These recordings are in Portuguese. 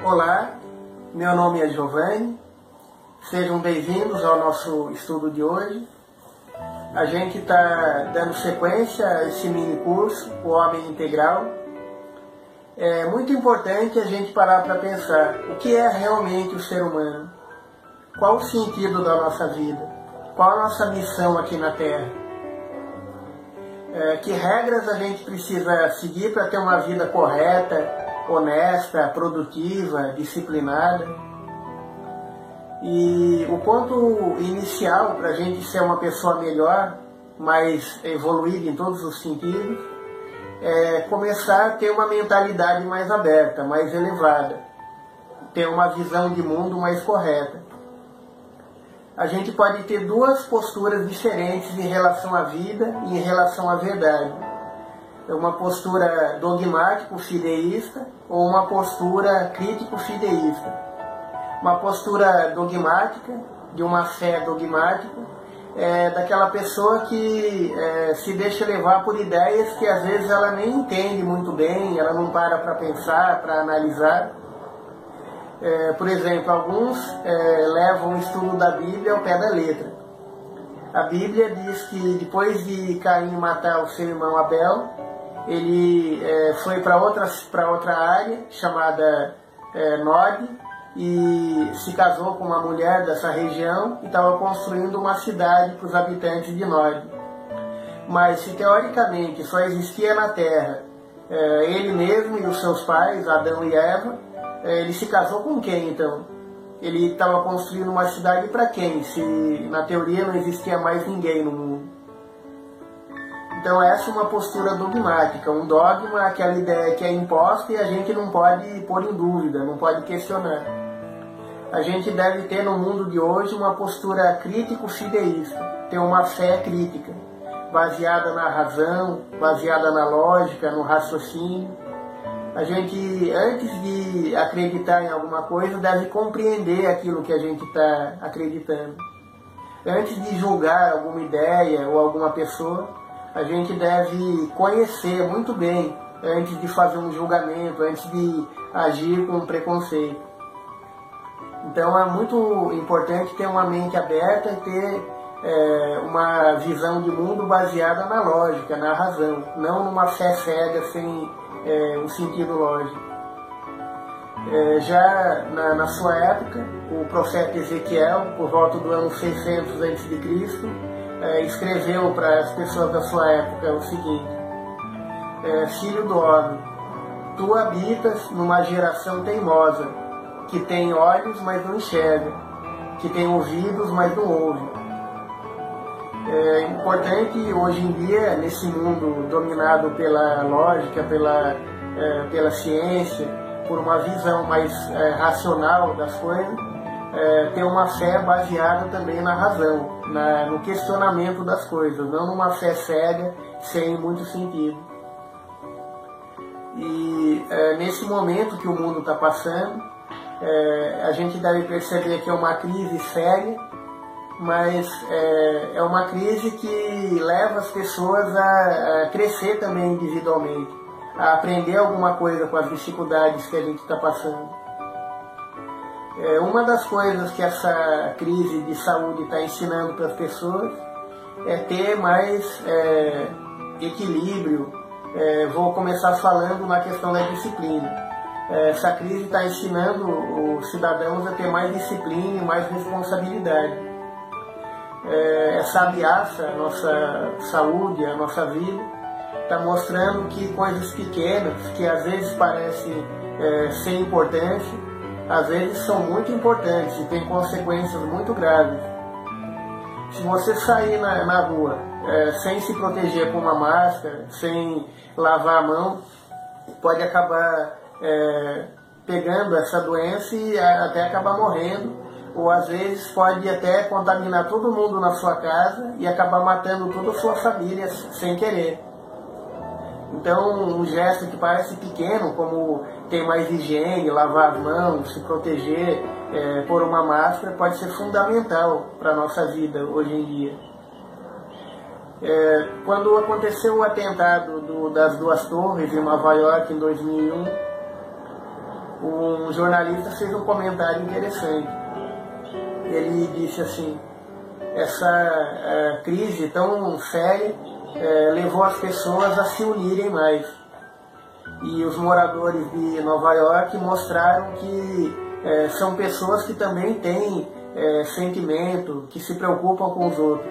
Olá, meu nome é Giovanni, sejam bem-vindos ao nosso estudo de hoje. A gente está dando sequência a esse mini curso, o Homem Integral. É muito importante a gente parar para pensar o que é realmente o ser humano, qual o sentido da nossa vida, qual a nossa missão aqui na Terra, que regras a gente precisa seguir para ter uma vida correta, honesta, produtiva, disciplinada. E o ponto inicial para a gente ser uma pessoa melhor, mais evoluída em todos os sentidos, é começar a ter uma mentalidade mais aberta, mais elevada, ter uma visão de mundo mais correta. A gente pode ter duas posturas diferentes em relação à vida e em relação à verdade. Uma postura dogmático-fideísta ou uma postura crítico-fideísta. Uma postura dogmática, de uma fé dogmática, é daquela pessoa que se deixa levar por ideias que às vezes ela nem entende muito bem, ela não para pensar, para analisar. Por exemplo, alguns levam o estudo da Bíblia ao pé da letra. A Bíblia diz que depois de Caim matar o seu irmão Abel, ele foi para outra área chamada Nod e se casou com uma mulher dessa região e estava construindo uma cidade para os habitantes de Nod. Mas se teoricamente só existia na Terra ele mesmo e os seus pais, Adão e Eva, ele se casou com quem então? Ele estava construindo uma cidade para quem, se na teoria não existia mais ninguém no mundo? Então essa é uma postura dogmática, um dogma, aquela ideia que é imposta e a gente não pode pôr em dúvida, não pode questionar. A gente deve ter no mundo de hoje uma postura crítico-fideísta, ter uma fé crítica, baseada na razão, baseada na lógica, no raciocínio. A gente, antes de acreditar em alguma coisa, deve compreender aquilo que a gente está acreditando. Antes de julgar alguma ideia ou alguma pessoa, a gente deve conhecer muito bem antes de fazer um julgamento, antes de agir com preconceito. Então é muito importante ter uma mente aberta e ter uma visão de mundo baseada na lógica, na razão, não numa fé cega sem um sentido lógico. Já na sua época, o profeta Ezequiel, por volta do ano 600 a.C., escreveu para as pessoas da sua época o seguinte: filho do homem, tu habitas numa geração teimosa, que tem olhos, mas não enxerga, que tem ouvidos, mas não ouve. É importante hoje em dia, nesse mundo dominado pela lógica, pela ciência, por uma visão mais racional das coisas, ter uma fé baseada também na razão, no questionamento das coisas, não numa fé cega, sem muito sentido. E nesse momento que o mundo está passando, a gente deve perceber que é uma crise séria, mas é uma crise que leva as pessoas a crescer também individualmente, a aprender alguma coisa com as dificuldades que a gente está passando. Uma das coisas que essa crise de saúde está ensinando para as pessoas é ter mais equilíbrio. Vou começar falando na questão da disciplina. Essa crise está ensinando os cidadãos a ter mais disciplina e mais responsabilidade. Essa ameaça à nossa saúde, à nossa vida, está mostrando que coisas pequenas, que às vezes parecem sem importância, às vezes são muito importantes e têm consequências muito graves. Se você sair na rua sem se proteger com uma máscara, sem lavar a mão, pode acabar pegando essa doença e até acabar morrendo, ou às vezes pode até contaminar todo mundo na sua casa e acabar matando toda a sua família sem querer. Então, um gesto que parece pequeno, como ter mais higiene, lavar as mãos, se proteger, pôr uma máscara, pode ser fundamental para a nossa vida hoje em dia. Quando aconteceu o atentado das duas torres em Nova York em 2001, um jornalista fez um comentário interessante. Ele disse assim: essa crise tão séria levou as pessoas a se unirem mais. E os moradores de Nova York mostraram que são pessoas que também têm sentimento, que se preocupam com os outros.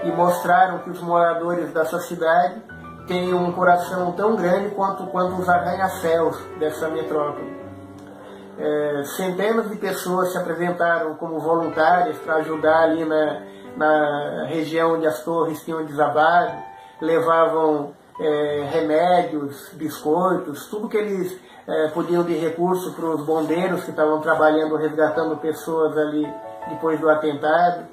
E mostraram que os moradores dessa cidade têm um coração tão grande quanto os arranha-céus dessa metrópole. Centenas de pessoas se apresentaram como voluntárias para ajudar ali na região onde as torres tinham desabado, levavam remédios, biscoitos, tudo que eles podiam de recurso para os bombeiros que estavam trabalhando, resgatando pessoas ali depois do atentado.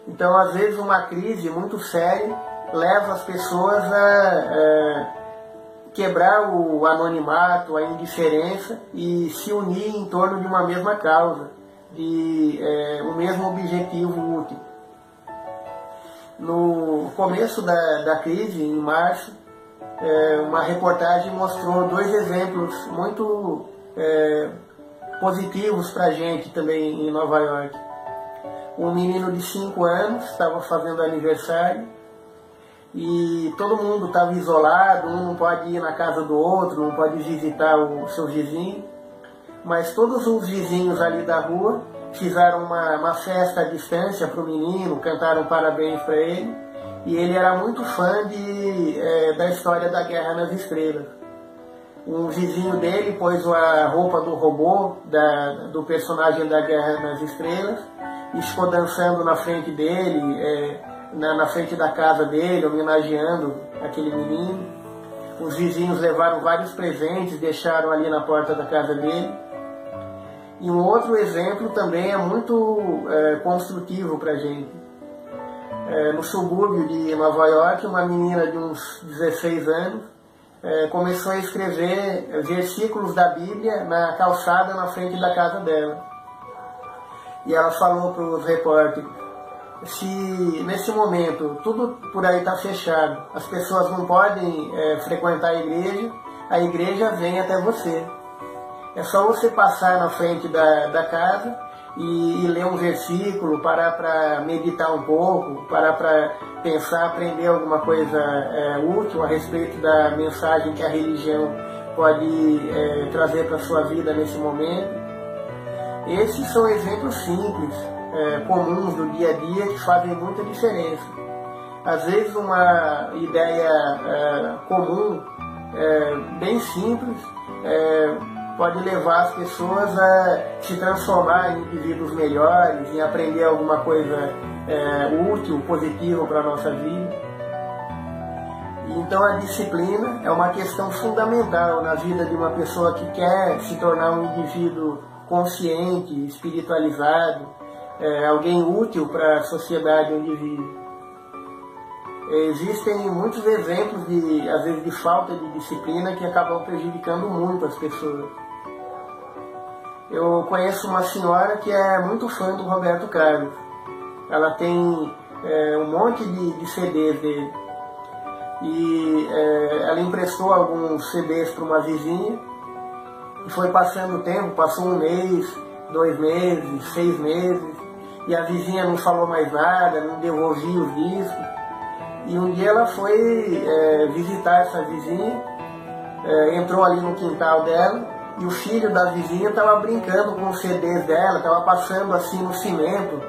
Então, às vezes, uma crise muito séria leva as pessoas a quebrar o anonimato, a indiferença e se unir em torno de uma mesma causa, de um mesmo objetivo útil. No começo da crise, em março, uma reportagem mostrou 2 exemplos muito positivos para a gente também em Nova York. Um menino de 5 anos estava fazendo aniversário e todo mundo estava isolado, um não pode ir na casa do outro, não pode visitar o seu vizinho, mas todos os vizinhos ali da rua fizeram uma festa à distância para o menino, cantaram parabéns para ele, e ele era muito fã da história da Guerra nas Estrelas. Um vizinho dele pôs a roupa do robô, do personagem da Guerra nas Estrelas, e ficou dançando na frente dele, na frente da casa dele, homenageando aquele menino. Os vizinhos levaram vários presentes, deixaram ali na porta da casa dele. E um outro exemplo também é muito construtivo para a gente. No subúrbio de Nova York, uma menina de uns 16 anos começou a escrever versículos da Bíblia na calçada na frente da casa dela. E ela falou para os repórteres: se nesse momento tudo por aí está fechado, as pessoas não podem frequentar a igreja vem até você. É só você passar na frente da casa e ler um versículo, parar para meditar um pouco, parar para pensar, aprender alguma coisa útil a respeito da mensagem que a religião pode trazer para a sua vida nesse momento. Esses são exemplos simples, comuns do dia a dia que fazem muita diferença. Às vezes uma ideia comum, bem simples, pode levar as pessoas a se transformar em indivíduos melhores, em aprender alguma coisa útil, positiva para a nossa vida. Então a disciplina é uma questão fundamental na vida de uma pessoa que quer se tornar um indivíduo consciente, espiritualizado, alguém útil para a sociedade onde vive. Existem muitos exemplos, às vezes, de falta de disciplina que acabam prejudicando muito as pessoas. Eu conheço uma senhora que é muito fã do Roberto Carlos. Ela tem um monte de CDs dele. E ela emprestou alguns CDs para uma vizinha. E foi passando o tempo, passou 1 mês, 2 meses, 6 meses. E a vizinha não falou mais nada, não devolvia os discos. E um dia ela foi visitar essa vizinha, entrou ali no quintal dela, e o filho da vizinha estava brincando com os CDs dela, estava passando assim no cimento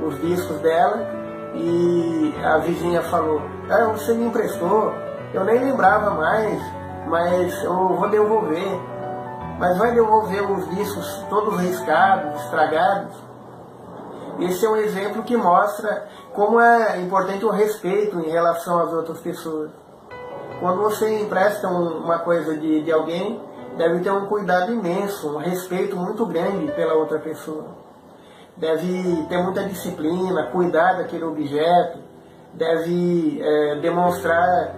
os discos dela, e a vizinha falou: você me emprestou, eu nem lembrava mais, mas eu vou devolver. Mas vai devolver os discos todos riscados, estragados? Esse é um exemplo que mostra como é importante o respeito em relação às outras pessoas. Quando você empresta uma coisa de alguém, deve ter um cuidado imenso, um respeito muito grande pela outra pessoa. Deve ter muita disciplina, cuidar daquele objeto, deve demonstrar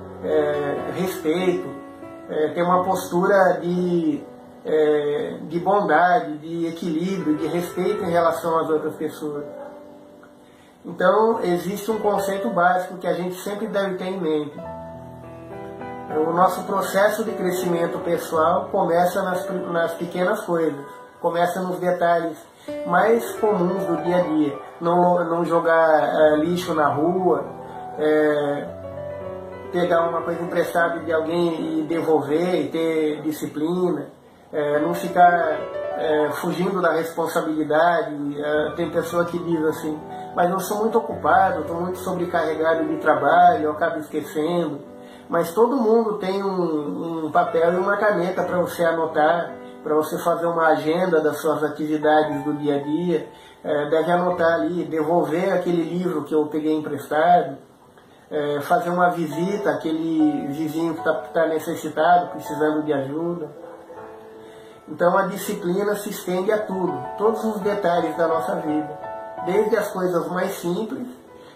respeito, ter uma postura de bondade, de equilíbrio, de respeito em relação às outras pessoas. Então, existe um conceito básico que a gente sempre deve ter em mente. O nosso processo de crescimento pessoal começa nas pequenas coisas, começa nos detalhes mais comuns do dia a dia. Não jogar lixo na rua, pegar uma coisa emprestada de alguém e devolver e ter disciplina, não ficar fugindo da responsabilidade. Tem pessoa que diz assim, mas eu sou muito ocupado, estou muito sobrecarregado de trabalho, eu acabo esquecendo. Mas todo mundo tem um papel e uma caneta para você anotar, para você fazer uma agenda das suas atividades do dia a dia. Deve anotar ali, devolver aquele livro que eu peguei emprestado, fazer uma visita àquele vizinho que está necessitado, precisando de ajuda. Então a disciplina se estende a tudo, todos os detalhes da nossa vida, desde as coisas mais simples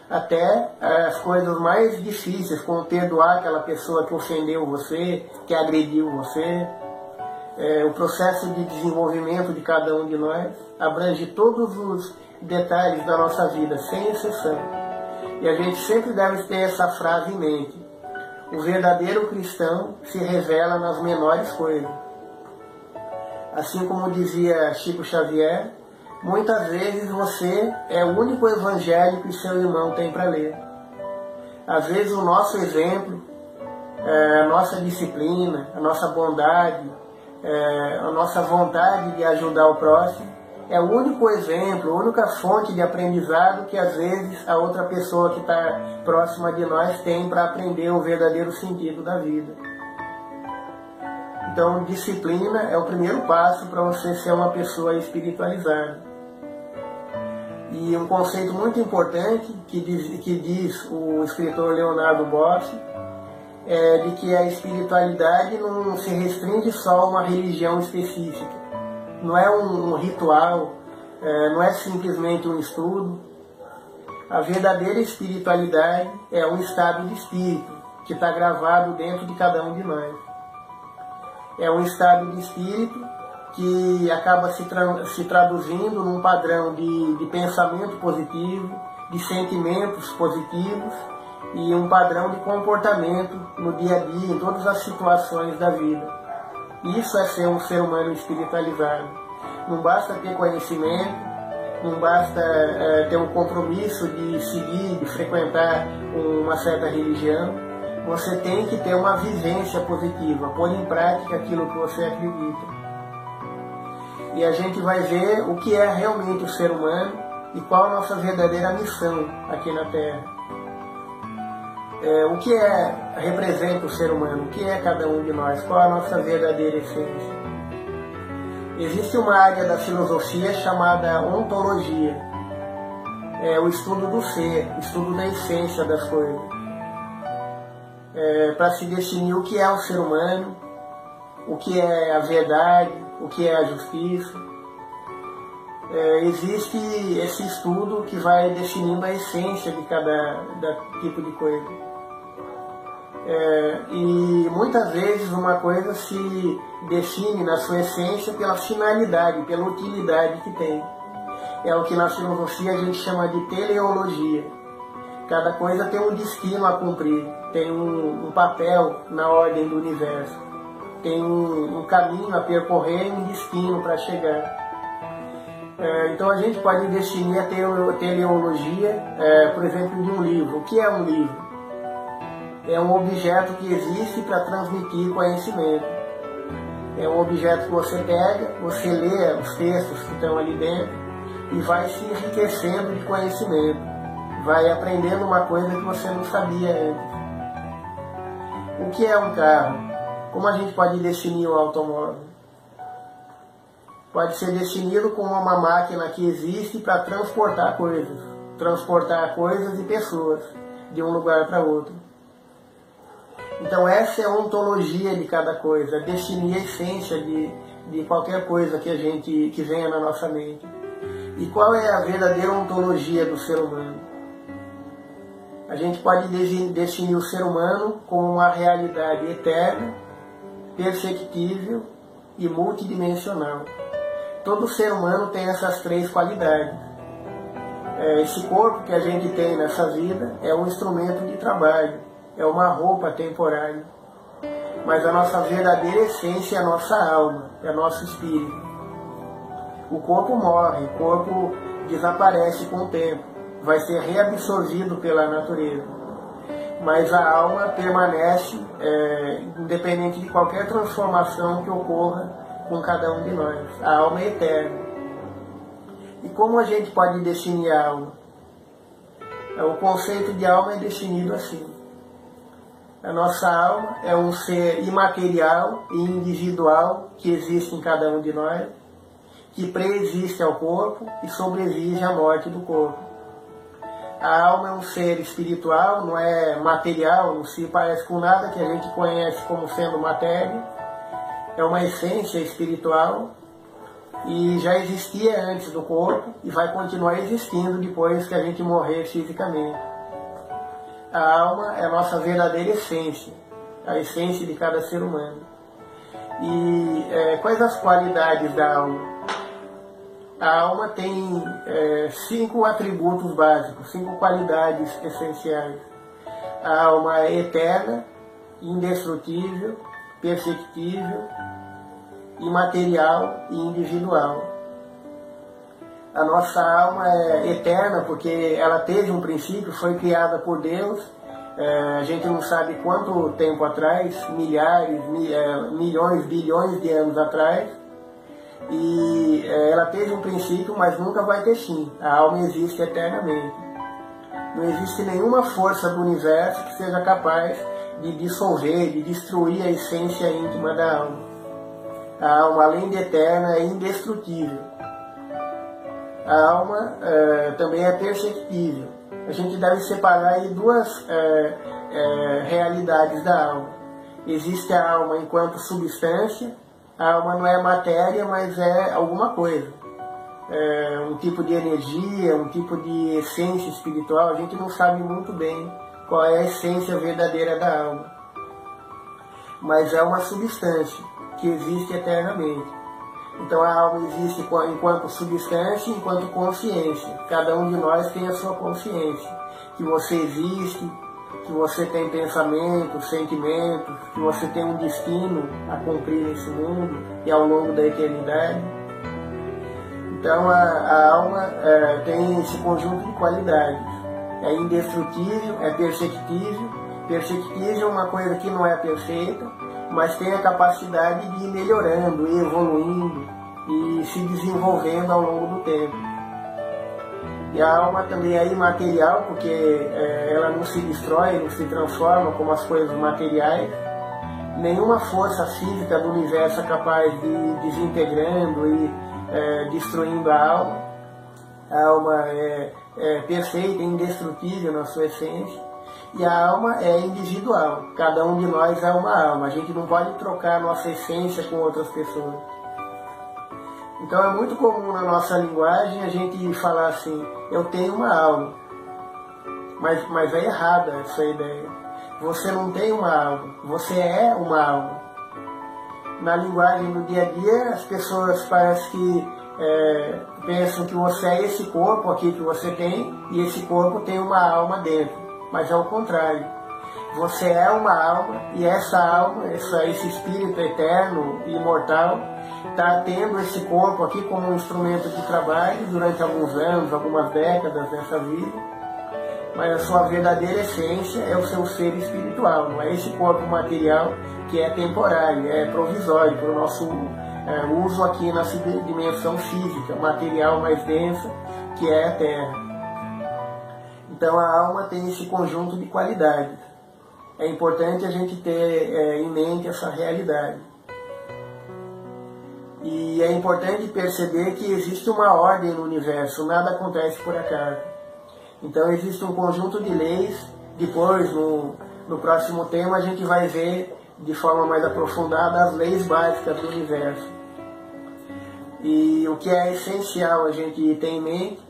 até as coisas mais difíceis, como perdoar aquela pessoa que ofendeu você, que agrediu você. O processo de desenvolvimento de cada um de nós abrange todos os detalhes da nossa vida, sem exceção. E a gente sempre deve ter essa frase em mente: o verdadeiro cristão se revela nas menores coisas. Assim como dizia Chico Xavier, muitas vezes você é o único evangelho que seu irmão tem para ler. Às vezes o nosso exemplo, a nossa disciplina, a nossa bondade, a nossa vontade de ajudar o próximo, é o único exemplo, a única fonte de aprendizado que às vezes a outra pessoa que está próxima de nós tem para aprender o verdadeiro sentido da vida. Então, disciplina é o primeiro passo para você ser uma pessoa espiritualizada. E um conceito muito importante que diz o escritor Leonardo Boff é de que a espiritualidade não se restringe só a uma religião específica. Não é um ritual, não é simplesmente um estudo. A verdadeira espiritualidade é um estado de espírito que está gravado dentro de cada um de nós. É um estado de espírito que acaba se traduzindo num padrão de pensamento positivo, de sentimentos positivos e um padrão de comportamento no dia a dia, em todas as situações da vida. Isso é ser um ser humano espiritualizado. Não basta ter conhecimento, não basta ter um compromisso de seguir, de frequentar uma certa religião. Você tem que ter uma vivência positiva, pôr em prática aquilo que você acredita. E a gente vai ver o que é realmente o ser humano e qual a nossa verdadeira missão aqui na Terra. O que representa o ser humano? O que é cada um de nós? Qual a nossa verdadeira essência? Existe uma área da filosofia chamada ontologia. É o estudo do ser, o estudo da essência das coisas. Para se definir o que é o ser humano, o que é a verdade, o que é a justiça. Existe esse estudo que vai definindo a essência de cada tipo de coisa. E muitas vezes uma coisa se define na sua essência pela finalidade, pela utilidade que tem. É o que na filosofia a gente chama de teleologia. Cada coisa tem um destino a cumprir, tem um papel na ordem do universo, tem um caminho a percorrer e um destino para chegar. Então a gente pode definir a teleologia, por exemplo, de um livro. O que é um livro? É um objeto que existe para transmitir conhecimento. É um objeto que você pega, você lê os textos que estão ali dentro e vai se enriquecendo de conhecimento. Vai aprendendo uma coisa que você não sabia antes. O que é um carro? Como a gente pode definir o automóvel? Pode ser definido como uma máquina que existe para transportar coisas e pessoas de um lugar para outro. Então essa é a ontologia de cada coisa, definir a essência de qualquer coisa que venha na nossa mente. E qual é a verdadeira ontologia do ser humano? A gente pode definir o ser humano como uma realidade eterna, perfectível e multidimensional. Todo ser humano tem essas três qualidades. Esse corpo que a gente tem nessa vida é um instrumento de trabalho, é uma roupa temporária. mas a nossa verdadeira essência é a nossa alma, é nosso espírito. O corpo morre, o corpo desaparece com o tempo, vai ser reabsorvido pela natureza. Mas a alma permanece, independente de qualquer transformação que ocorra com cada um de nós. A alma é eterna. E como a gente pode definir a alma? O conceito de alma é definido assim. A nossa alma é um ser imaterial e individual que existe em cada um de nós, que preexiste ao corpo e sobrevive à morte do corpo. A alma é um ser espiritual, não é material, não se parece com nada que a gente conhece como sendo matéria. É uma essência espiritual e já existia antes do corpo e vai continuar existindo depois que a gente morrer fisicamente. A alma é a nossa verdadeira essência, a essência de cada ser humano. E quais as qualidades da alma? A alma tem 5 atributos básicos, 5 qualidades essenciais. A alma é eterna, indestrutível, perfectível, imaterial e individual. A nossa alma é eterna porque ela teve um princípio, foi criada por Deus. A gente não sabe quanto tempo atrás, milhares, milhões, bilhões de anos atrás. E ela teve um princípio, mas nunca vai ter fim. A alma existe eternamente. Não existe nenhuma força do universo que seja capaz de dissolver, de destruir a essência íntima da alma. A alma, além de eterna, é indestrutível. A alma também é perceptível. A gente deve separar aí 2 realidades da alma. Existe a alma enquanto substância. A alma não é matéria, mas é alguma coisa. Um tipo de energia, um tipo de essência espiritual. A gente não sabe muito bem qual é a essência verdadeira da alma. Mas é uma substância que existe eternamente. Então a alma existe enquanto substância, enquanto consciência. Cada um de nós tem a sua consciência. Que você existe, que você tem pensamentos, sentimentos, que você tem um destino a cumprir nesse mundo e ao longo da eternidade. Então a alma tem esse conjunto de qualidades. É indestrutível, é perceptível. Perceptível é uma coisa que não é perfeita, mas tem a capacidade de ir melhorando, ir evoluindo e se desenvolvendo ao longo do tempo. E a alma também é imaterial, porque ela não se destrói, não se transforma como as coisas materiais. Nenhuma força física do universo é capaz de ir desintegrando e destruindo a alma. A alma é perfeita, indestrutível na sua essência. E a alma é individual. Cada um de nós é uma alma. A gente não pode trocar nossa essência com outras pessoas. Então é muito comum na nossa linguagem a gente falar assim, eu tenho uma alma. Mas é errada essa ideia. Você não tem uma alma, você é uma alma. Na linguagem do dia a dia, as pessoas parecem que pensam que você é esse corpo aqui que você tem, e esse corpo tem uma alma dentro. Mas é o contrário. Você é uma alma, e essa alma, esse espírito eterno e imortal, está tendo esse corpo aqui como um instrumento de trabalho durante alguns anos, algumas décadas dessa vida. Mas a sua verdadeira essência é o seu ser espiritual, não é esse corpo material que é temporário, é provisório para o nosso uso aqui nessa dimensão física, material mais densa, que é a Terra. Então a alma tem esse conjunto de qualidades. É importante a gente ter em mente essa realidade. E é importante perceber que existe uma ordem no universo, nada acontece por acaso. Então existe um conjunto de leis. Depois, no próximo tema, a gente vai ver de forma mais aprofundada as leis básicas do universo. E o que é essencial a gente ter em mente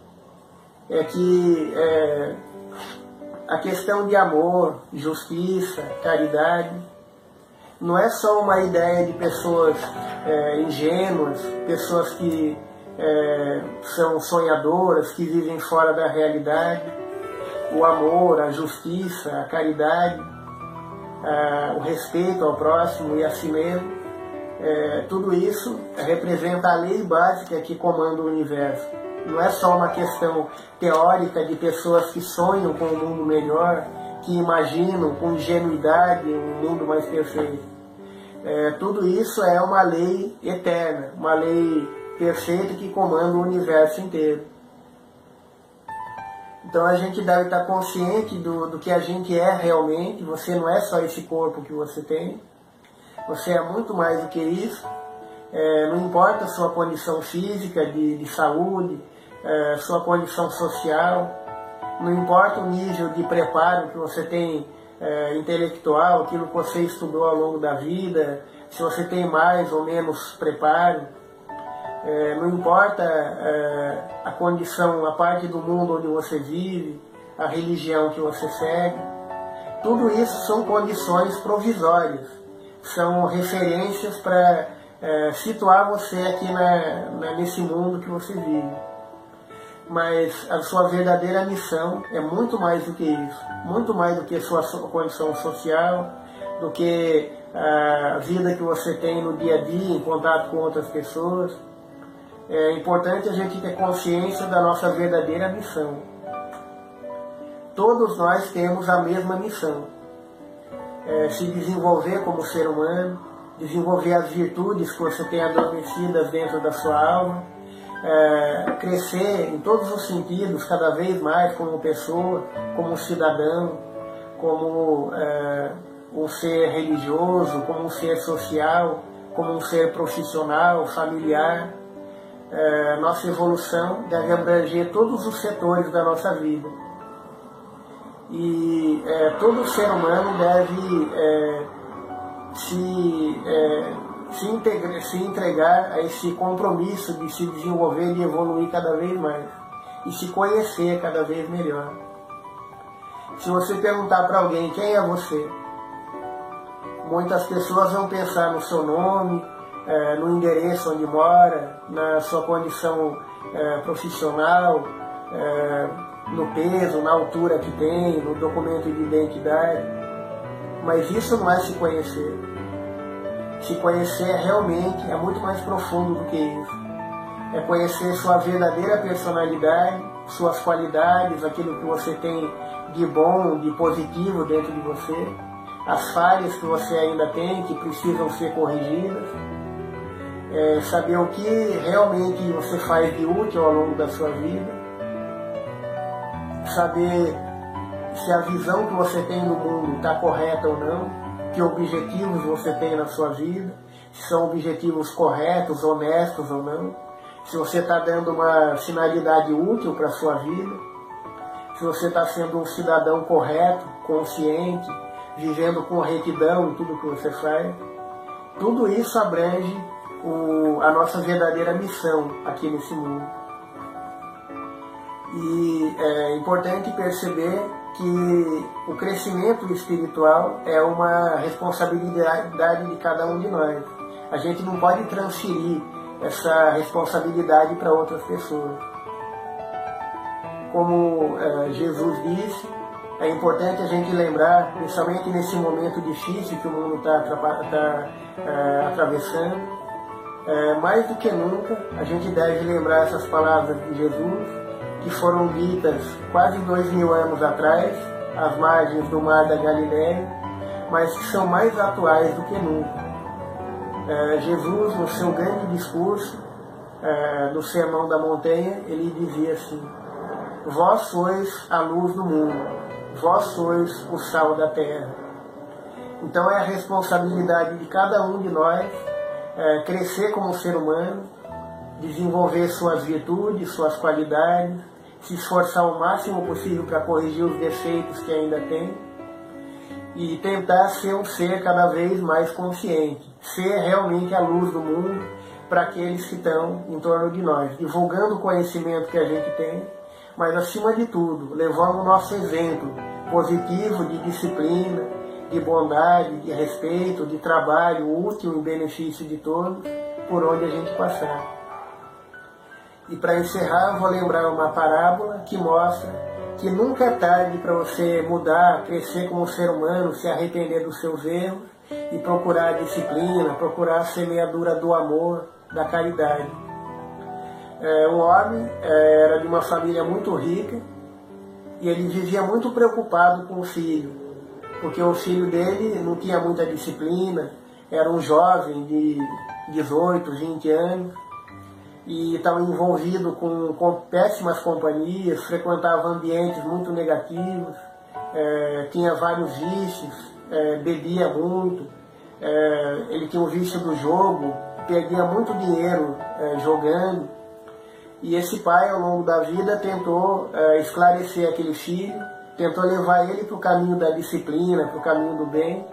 é que a questão de amor, justiça, caridade, não é só uma ideia de pessoas ingênuas, pessoas que são sonhadoras, que vivem fora da realidade. O amor, a justiça, a caridade o respeito ao próximo e a si mesmo. Tudo isso representa a lei básica que comanda o universo. Não é só uma questão teórica de pessoas que sonham com um mundo melhor, que imaginam com ingenuidade um mundo mais perfeito. Tudo isso é uma lei eterna, uma lei perfeita que comanda o universo inteiro. Então a gente deve estar consciente do que a gente é realmente. Você não é só esse corpo que você tem, você é muito mais do que isso. Não importa a sua condição física, de saúde, sua condição social, não importa o nível de preparo que você tem intelectual, aquilo que você estudou ao longo da vida, se você tem mais ou menos preparo. Não importa a condição, a parte do mundo onde você vive, a religião que você segue. Tudo isso são condições provisórias, são referências para situar você aqui nesse mundo que você vive. Mas a sua verdadeira missão é muito mais do que isso, muito mais do que a sua condição social, do que a vida que você tem no dia a dia, em contato com outras pessoas. É importante a gente ter consciência da nossa verdadeira missão. Todos nós temos a mesma missão. Se desenvolver como ser humano, desenvolver as virtudes que você tem adormecidas dentro da sua alma, crescer em todos os sentidos, cada vez mais como pessoa, como cidadão, como um ser religioso, como um ser social, como um ser profissional, familiar. Nossa evolução deve abranger todos os setores da nossa vida. E todo ser humano deve se entregar a esse compromisso de se desenvolver e evoluir cada vez mais, e se conhecer cada vez melhor. Se você perguntar para alguém quem é você, muitas pessoas vão pensar no seu nome, no endereço onde mora, na sua condição profissional, no peso, na altura que tem, no documento de identidade. Mas isso não é se conhecer. Se conhecer realmente é muito mais profundo do que isso. É conhecer sua verdadeira personalidade, suas qualidades, aquilo que você tem de bom, de positivo dentro de você, as falhas que você ainda tem, que precisam ser corrigidas. Saber o que realmente você faz de útil ao longo da sua vida, saber se a visão que você tem do mundo está correta ou não, que objetivos você tem na sua vida, se são objetivos corretos, honestos ou não, se você está dando uma finalidade útil para a sua vida, se você está sendo um cidadão correto, consciente, vivendo com retidão em tudo que você faz. Tudo isso abrange a nossa verdadeira missão aqui nesse mundo. E é importante perceber que o crescimento espiritual é uma responsabilidade de cada um de nós. A gente não pode transferir essa responsabilidade para outras pessoas. Como Jesus disse, é importante a gente lembrar, principalmente nesse momento difícil que o mundo está atravessando, mais do que nunca, a gente deve lembrar essas palavras de Jesus, que foram ditas quase 2000 anos atrás, às margens do Mar da Galileia, mas que são mais atuais do que nunca. Jesus, no seu grande discurso, no Sermão da Montanha, ele dizia assim: vós sois a luz do mundo, vós sois o sal da terra. Então é a responsabilidade de cada um de nós crescer como ser humano, desenvolver suas virtudes, suas qualidades, se esforçar o máximo possível para corrigir os defeitos que ainda tem e tentar ser um ser cada vez mais consciente, ser realmente a luz do mundo para aqueles que estão em torno de nós, divulgando o conhecimento que a gente tem, mas acima de tudo, levando o nosso exemplo positivo de disciplina, de bondade, de respeito, de trabalho útil em benefício de todos, por onde a gente passar. E para encerrar, vou lembrar uma parábola que mostra que nunca é tarde para você mudar, crescer como ser humano, se arrepender dos seus erros e procurar a disciplina, procurar a semeadura do amor, da caridade. Um homem era de uma família muito rica e ele vivia muito preocupado com o filho, porque o filho dele não tinha muita disciplina, era um jovem de 18, 20 anos, e estava envolvido com péssimas companhias, frequentava ambientes muito negativos, tinha vários vícios, bebia muito, ele tinha o vício do jogo, perdia muito dinheiro jogando. E esse pai, ao longo da vida, tentou esclarecer aquele filho, tentou levar ele para o caminho da disciplina, para o caminho do bem,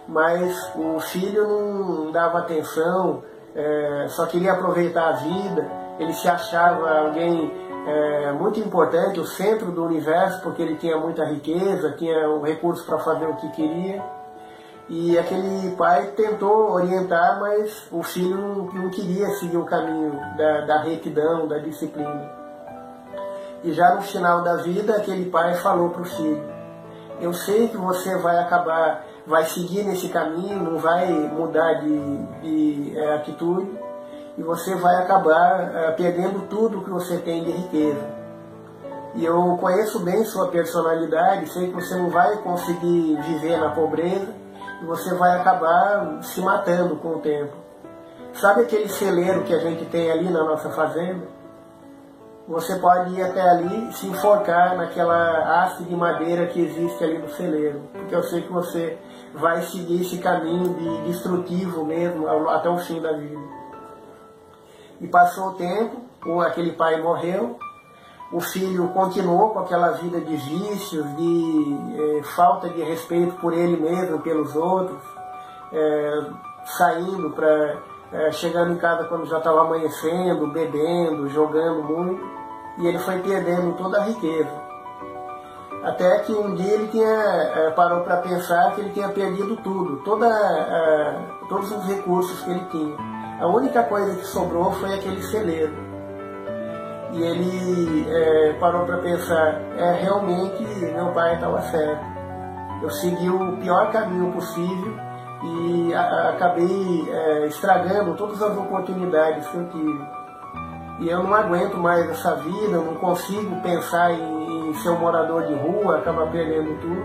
mas o filho não dava atenção, só queria aproveitar a vida, ele se achava alguém muito importante, o centro do universo, porque ele tinha muita riqueza, tinha o recurso para fazer o que queria. E aquele pai tentou orientar, mas o filho não queria seguir o caminho da retidão, da disciplina. E já no final da vida, aquele pai falou para o filho: eu sei que você vai seguir nesse caminho, não vai mudar de atitude, e você vai acabar perdendo tudo que você tem de riqueza. E eu conheço bem sua personalidade, sei que você não vai conseguir viver na pobreza, e você vai acabar se matando com o tempo. Sabe aquele celeiro que a gente tem ali na nossa fazenda? Você pode ir até ali e se enforcar naquela haste de madeira que existe ali no celeiro, porque eu sei que você vai seguir esse caminho de destrutivo mesmo até o fim da vida. E passou o tempo, aquele pai morreu, o filho continuou com aquela vida de vícios, de falta de respeito por ele mesmo, pelos outros, saindo chegando em casa quando já estava amanhecendo, bebendo, jogando muito, e ele foi perdendo toda a riqueza. Até que um dia ele parou para pensar que ele tinha perdido tudo, todos os recursos que ele tinha. A única coisa que sobrou foi aquele celeiro. E ele parou para pensar: realmente meu pai estava certo. Eu segui o pior caminho possível e acabei estragando todas as oportunidades que eu tive. E eu não aguento mais essa vida, eu não consigo pensar em ser um morador de rua, acabar perdendo tudo,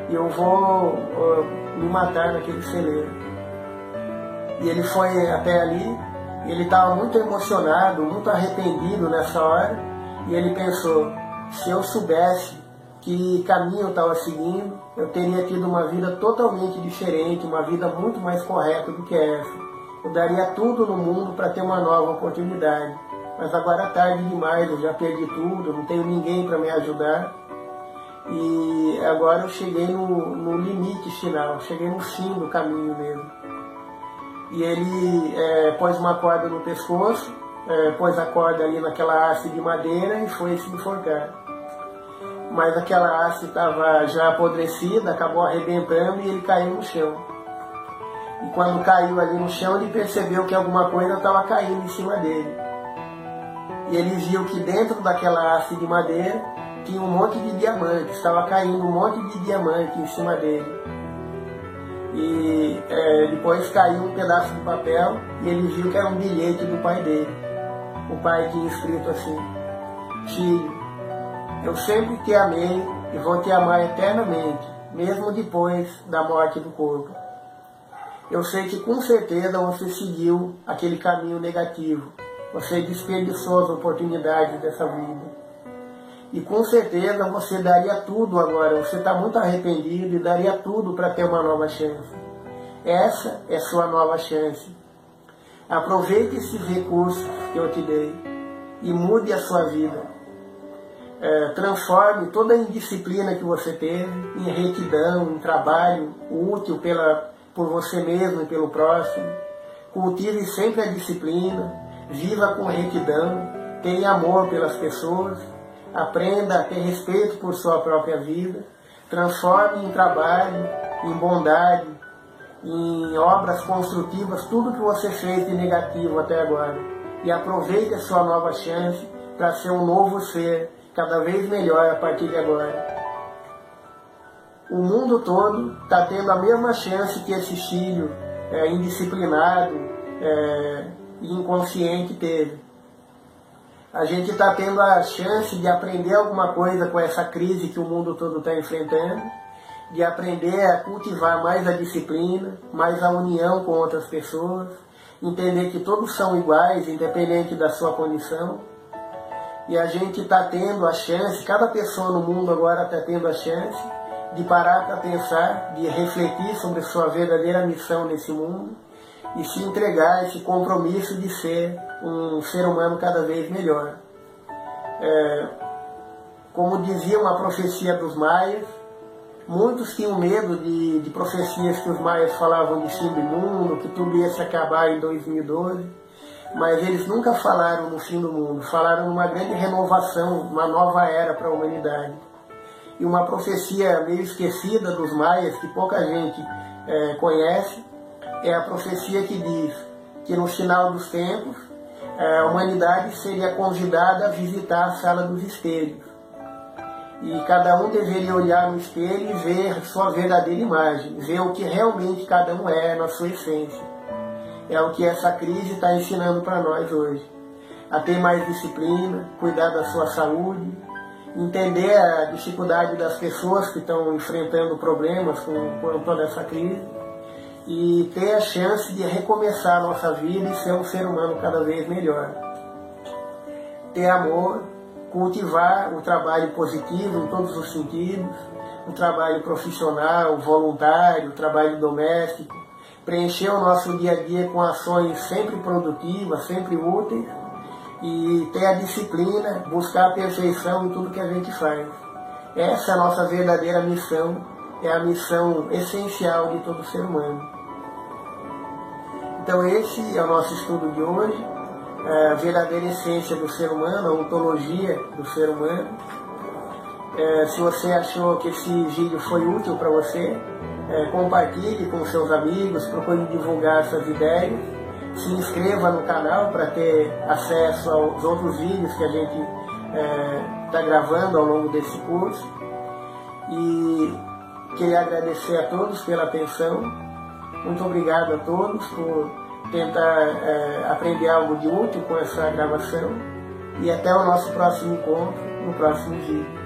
e eu vou me matar naquele celeiro. E ele foi até ali, ele estava muito emocionado, muito arrependido nessa hora, e ele pensou: se eu soubesse que caminho eu estava seguindo, eu teria tido uma vida totalmente diferente, uma vida muito mais correta do que essa. Eu daria tudo no mundo para ter uma nova oportunidade. Mas agora é tarde demais, eu já perdi tudo, não tenho ninguém para me ajudar. E agora eu cheguei no limite final, cheguei no fim do caminho mesmo. E ele pôs uma corda no pescoço, pôs a corda ali naquela haste de madeira e foi se enforcar. Mas aquela haste estava já apodrecida, acabou arrebentando e ele caiu no chão. E quando caiu ali no chão, ele percebeu que alguma coisa estava caindo em cima dele. E ele viu que dentro daquela haste de madeira tinha um monte de diamantes, estava caindo um monte de diamante em cima dele. E depois caiu um pedaço de papel e ele viu que era um bilhete do pai dele. O pai tinha escrito assim: filho, eu sempre te amei e vou te amar eternamente, mesmo depois da morte do corpo. Eu sei que com certeza você seguiu aquele caminho negativo. Você desperdiçou as oportunidades dessa vida. E com certeza você daria tudo agora. Você está muito arrependido e daria tudo para ter uma nova chance. Essa é sua nova chance. Aproveite esses recursos que eu te dei e mude a sua vida. Transforme toda a indisciplina que você teve em retidão, em trabalho útil por você mesmo e pelo próximo. Cultive sempre a disciplina. Viva com retidão, tenha amor pelas pessoas, aprenda a ter respeito por sua própria vida, transforme em trabalho, em bondade, em obras construtivas, tudo que você fez de negativo até agora. E aproveite a sua nova chance para ser um novo ser cada vez melhor a partir de agora. O mundo todo está tendo a mesma chance que esse filho indisciplinado e inconsciente teve. A gente está tendo a chance de aprender alguma coisa com essa crise que o mundo todo está enfrentando, de aprender a cultivar mais a disciplina, mais a união com outras pessoas, entender que todos são iguais, independente da sua condição. E a gente está tendo a chance, cada pessoa no mundo agora está tendo a chance de parar para pensar, de refletir sobre sua verdadeira missão nesse mundo e se entregar a esse compromisso de ser um ser humano cada vez melhor. Como dizia uma profecia dos maias, muitos tinham medo de profecias que os maias falavam de fim do mundo, que tudo ia se acabar em 2012, mas eles nunca falaram no fim do mundo, falaram numa grande renovação, uma nova era para a humanidade. E uma profecia meio esquecida dos maias, que pouca gente conhece, é a profecia que diz que no final dos tempos a humanidade seria convidada a visitar a sala dos espelhos. E cada um deveria olhar no espelho e ver sua verdadeira imagem, ver o que realmente cada um é na sua essência. É o que essa crise está ensinando para nós hoje. A ter mais disciplina, cuidar da sua saúde, entender a dificuldade das pessoas que estão enfrentando problemas com toda essa crise e ter a chance de recomeçar a nossa vida e ser um ser humano cada vez melhor. Ter amor, cultivar o trabalho positivo em todos os sentidos, o trabalho profissional, voluntário, o trabalho doméstico, preencher o nosso dia a dia com ações sempre produtivas, sempre úteis, e ter a disciplina, buscar a perfeição em tudo que a gente faz. Essa é a nossa verdadeira missão, é a missão essencial de todo ser humano. Então esse é o nosso estudo de hoje, a verdadeira essência do ser humano, a ontologia do ser humano. Se você achou que esse vídeo foi útil para você, compartilhe com seus amigos, procure divulgar essas ideias. Se inscreva no canal para ter acesso aos outros vídeos que a gente está gravando ao longo desse curso. E queria agradecer a todos pela atenção. Muito obrigado a todos por tentar aprender algo de útil com essa gravação. E até o nosso próximo encontro, no próximo vídeo.